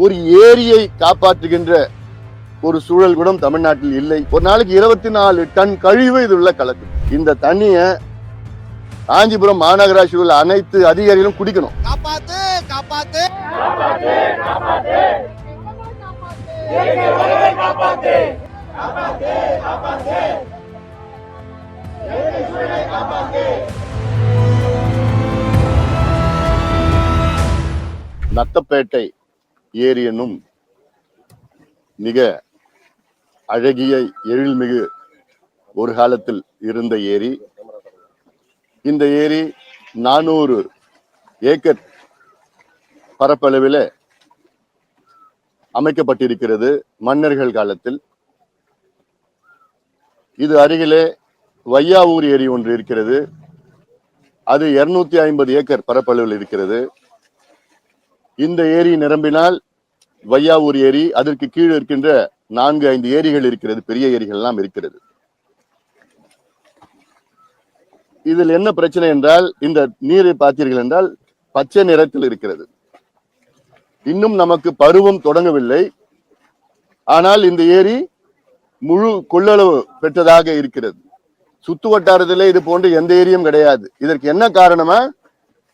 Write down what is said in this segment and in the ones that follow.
ஒரு ஏரியை காப்பாற்றுகின்ற ஒரு சூழல் கூட தமிழ்நாட்டில் இல்லை. ஒரு நாளைக்கு 24 டன் கழிவு இது உள்ள கலக்கு. இந்த தண்ணிய காஞ்சிபுரம் மாநகராட்சி உள்ள அனைத்து அதிகாரிகளும் குடிக்கணும். காப்பாத்து காப்பாத்து நத்தப்பேட்டை ஏரி என்னும் மிக அழகிய எழில்மிகு ஒரு காலத்தில் இருந்த ஏரி. இந்த ஏரி 400 ஏக்கர் பரப்பளவில் அமைக்கப்பட்டிருக்கிறது மன்னர்கள் காலத்தில். இது அருகிலே வையாவூர் ஏரி ஒன்று இருக்கிறது. அது 250 ஏக்கர் பரப்பளவில் இருக்கிறது. இந்த ஏரி நிரம்பினால் வையாவூர் ஏரி, அதற்கு கீழே இருக்கின்ற 4-5 ஏரிகள் இருக்கிறது, பெரிய ஏரிகள் எல்லாம் இருக்கிறது. இதில் என்ன பிரச்சனை என்றால், இந்த நீரை பார்த்தீர்கள் என்றால் பச்சை நிறத்தில் இருக்கிறது. இன்னும் நமக்கு பருவம் தொடங்கவில்லை. ஆனால் இந்த ஏரி முழு கொள்ளளவு பெற்றதாக இருக்கிறது. சுத்து வட்டாரத்திலே இது போன்ற எந்த ஏரியும் கிடையாது. இதற்கு என்ன காரணமா,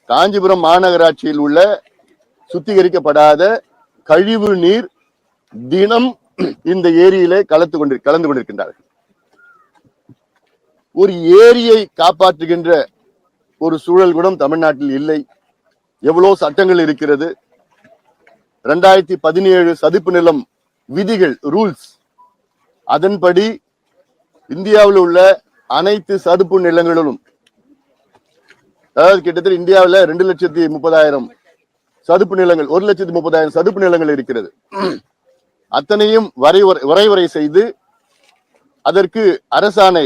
காஞ்சிபுரம் மாநகராட்சியில் உள்ள சுத்திகரிக்கப்படாத கழிவு நீர் தினம் இந்த ஏரியிலே கலந்து கொண்டிருக்கின்றார்கள். ஒரு ஏரியை காப்பாற்றுகின்ற ஒரு சூழல் கூட தமிழ்நாட்டில் இல்லை. எவ்வளவு சட்டங்கள் இருக்கிறது. 2017 சதுப்பு நிலம் விதிகள், ரூல்ஸ், அதன்படி இந்தியாவில் உள்ள அனைத்து சதுப்பு நிலங்களிலும், அதாவது கிட்டத்தட்ட இந்தியாவில் 2,30,000 சதுப்பு நிலங்கள், 1,30,000 சதுப்பு நிலங்கள் இருக்கிறது. அத்தனையும் வரைவரை செய்து அதற்கு அரசாணை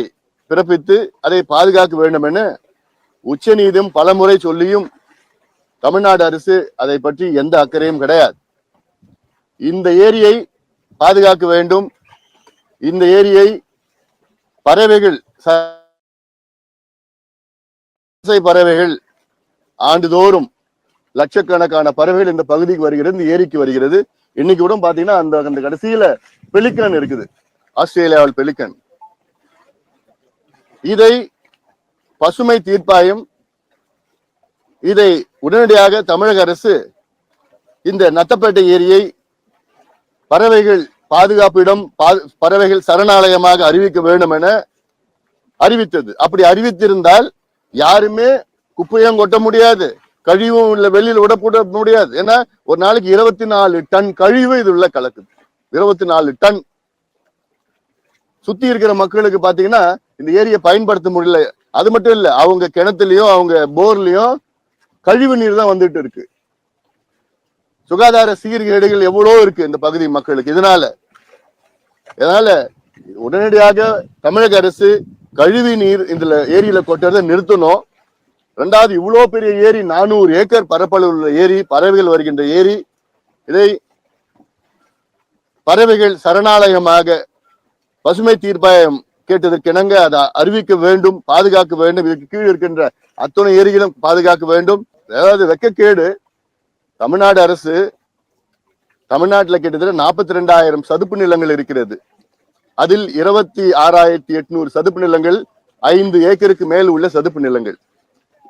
பிறப்பித்து அதை பாதுகாக்க வேண்டும் என உச்ச நீதிமன்றம் பலமுறை சொல்லியும் தமிழ்நாடு அரசு அதை பற்றி எந்த அக்கறையும் கிடையாது. இந்த ஏரியை பாதுகாக்க வேண்டும். இந்த ஏரியை பறவைகள் பறவைகள் ஆண்டுதோறும் லட்சக்கணக்கான பறவைகள் இந்த பகுதிக்கு வருகிறது, இந்த ஏரிக்கு வருகிறது. இன்னைக்கு கூட பாத்தீங்கன்னா அந்த கடைசியில பெலிக்கன் இருக்குது, ஆஸ்திரேலியாவில் பெலிக்கன். இதை பசுமை தீர்ப்பாயம் இதை உடனடியாக தமிழக அரசு இந்த நத்தப்பேட்டை ஏரியை பறவைகள் பாதுகாப்பு இடம், பறவைகள் சரணாலயமாக அறிவிக்க வேண்டும் என அறிவித்தது. அப்படி அறிவித்திருந்தால் யாருமே குப்பையும் கொட்ட முடியாது, கழிவும் இல்ல வெளியில் விடப்பட முடியாது. ஏன்னா ஒரு நாளைக்கு 24 டன் கழிவு இது உள்ள கலக்குது. 24 டன். சுத்தி இருக்கிற மக்களுக்கு பாத்தீங்கன்னா இந்த ஏரியை பயன்படுத்த முடியல. அது மட்டும் இல்ல, அவங்க கிணத்துலயும் அவங்க போர்லயும் கழிவு நீர் தான் வந்துட்டு இருக்கு. சுகாதார சீர்கேடுகள் எவ்வளவு இருக்கு இந்த பகுதி மக்களுக்கு. இதனால உடனடியாக தமிழக அரசு கழிவு நீர் இந்த ஏரியில கொட்டுறதை நிறுத்தணும். 2வது, இவ்வளவு பெரிய ஏரி, 400 ஏக்கர் பரப்பளவு உள்ள ஏரி, பறவைகள் வருகின்ற ஏரி, இதை பறவைகள் சரணாலயமாக பசுமை தீர்ப்பாயம் கேட்டதற்கிணங்க அதை அறிவிக்க வேண்டும், பாதுகாக்க வேண்டும். இதற்கு கீழ் இருக்கின்ற அத்தனை ஏரிகளும் பாதுகாக்க வேண்டும். அதாவது வெக்கக்கேடு, தமிழ்நாடு அரசு, தமிழ்நாட்டில் கிட்டத்தட்ட 42,000 சதுப்பு நிலங்கள் இருக்கிறது. அதில் 26,800 சதுப்பு நிலங்கள் 5 ஏக்கருக்கு மேல் உள்ள சதுப்பு நிலங்கள்.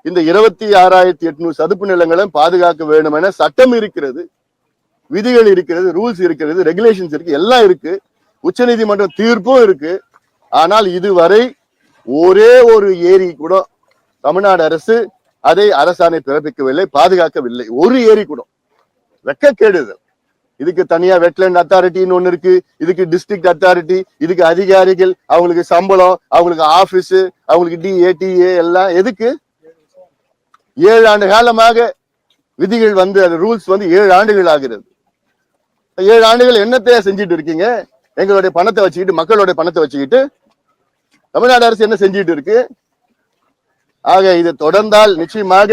இந்த 26,800 சதுப்பு நிலங்களை பாதுகாக்க வேண்டும் என சட்டம் இருக்கிறது, விதிகள் இருக்கிறது, ரூல்ஸ் இருக்கிறது, ரெகுலேஷன்ஸ் இருக்கு, எல்லாம் இருக்கு, உச்ச நீதிமன்ற தீர்ப்பும் இருக்கு. ஆனால் இதுவரை ஒரே ஒரு ஏரி கூட தமிழ்நாடு அரசு அதை அரசாணை பிறப்பிக்கவில்லை, பாதுகாக்கவில்லை. ஒரு ஏரி கூட. வெக்கக்கேடு. இதுக்கு தனியா வெட்லேண்ட் அத்தாரிட்டின்னு ஒண்ணு இருக்கு, இதுக்கு டிஸ்ட்ரிக்ட் அத்தாரிட்டி, இதுக்கு அதிகாரிகள், அவங்களுக்கு சம்பளம், அவங்களுக்கு ஆபீஸ், அவங்களுக்கு டிஏ எல்லாம் எதுக்கு? 7 ஆண்டு காலமாக விதிகள் வந்து, அது ரூல்ஸ் வந்து 7 ஆண்டுகள் ஆகிறது. 7 ஆண்டுகள் என்னத்தையா செஞ்சுட்டு இருக்கீங்க? எங்களுடைய பணத்தை வச்சுக்கிட்டு, மக்களுடைய பணத்தை வச்சுக்கிட்டு தமிழ்நாடு அரசு என்ன செஞ்சுட்டு இருக்கு? ஆக இது தொடர்ந்தால் நிச்சயமாக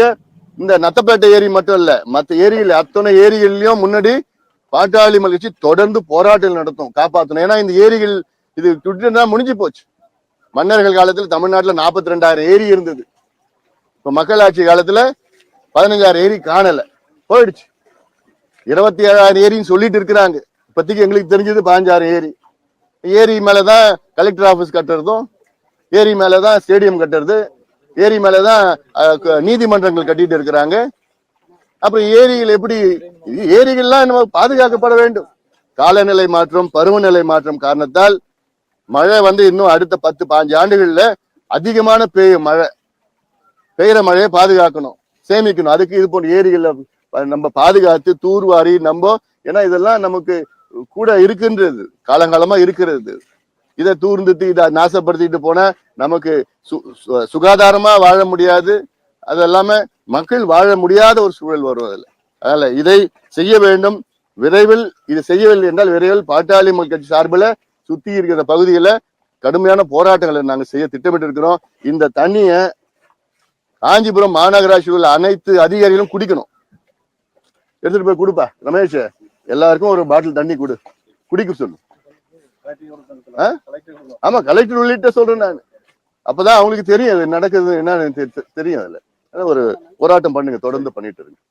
இந்த நத்தப்பேட்டை ஏரி மட்டும் இல்ல, மற்ற ஏரியில் அத்தனை ஏரிகளிலும் முன்னாடி பாட்டாளி மகிழ்ச்சி தொடர்ந்து போராட்டம் நடத்தும், காப்பாற்றணும். ஏன்னா இந்த ஏரிகள் இது துட்டுனா முடிஞ்சு போச்சு. மன்னர்கள் காலத்துல தமிழ்நாட்டுல 42,000 ஏரி இருந்தது. இப்ப மக்களாட்சி காலத்துல 15,000 ஏரி காணல, போயிடுச்சு. 27,000 ஏரின்னு சொல்லிட்டு இருக்கிறாங்க. இப்போதைக்கு எங்களுக்கு தெரிஞ்சது 15,000 ஏரி. ஏரி மேலதான் கலெக்டர் ஆபீஸ் கட்டுறதும், ஏரி மேலதான் ஸ்டேடியம் கட்டுறது, ஏரி மேலதான் நீதிமன்றங்கள் கட்டிட்டு இருக்கிறாங்க. அப்புறம் ஏரிகள் எப்படி? ஏரிகள்லாம் நம்ம பாதுகாக்கப்பட வேண்டும். காலநிலை மாற்றம், பருவநிலை மாற்றம் காரணத்தால் மழை இன்னும் அடுத்த 10-15 ஆண்டுகள்ல அதிகமான பெய்யற மழையை பாதுகாக்கணும், சேமிக்கணும். அதுக்கு இது போன்ற ஏரிகளை நம்ம பாதுகாத்து தூர்வாரி ஏன்னா இதெல்லாம் நமக்கு கூட இருக்கின்றது, காலங்காலமா இருக்கிறது. இதை தூர்ந்துட்டு இதை நாசப்படுத்திட்டு போனா நமக்கு சுகாதாரமா வாழ முடியாது. அது இல்லாம மக்கள் வாழ முடியாத ஒரு சூழல் வருவதில்லை. அதனால இதை செய்ய வேண்டும் விரைவில். இது செய்யவில்லை என்றால் விரைவில் பாட்டாளி மக்கள் கட்சி சார்பில் சுத்தி இருக்கிற பகுதியில கடுமையான போராட்டங்களை நாங்க செய்ய திட்டமிட்டு இருக்கிறோம். இந்த தண்ணிய காஞ்சிபுரம் மாநகராட்சியில் உள்ள அனைத்து அதிகாரிகளும் குடிக்கணும். எடுத்துட்டு போய் கொடுப்பா ரமேஷ், எல்லாருக்கும் ஒரு பாட்டில் தண்ணி குடிக்க சொல்லு. ஆமா, கலெக்டர் உள்ளிட்ட சொல்றேன் நான். அப்பதான் அவங்களுக்கு தெரியும் அது நடக்குது என்ன தெரியும். அதுல ஒரு போராட்டம் பண்ணுங்க, தொடர்ந்து பண்ணிட்டு இருக்கு.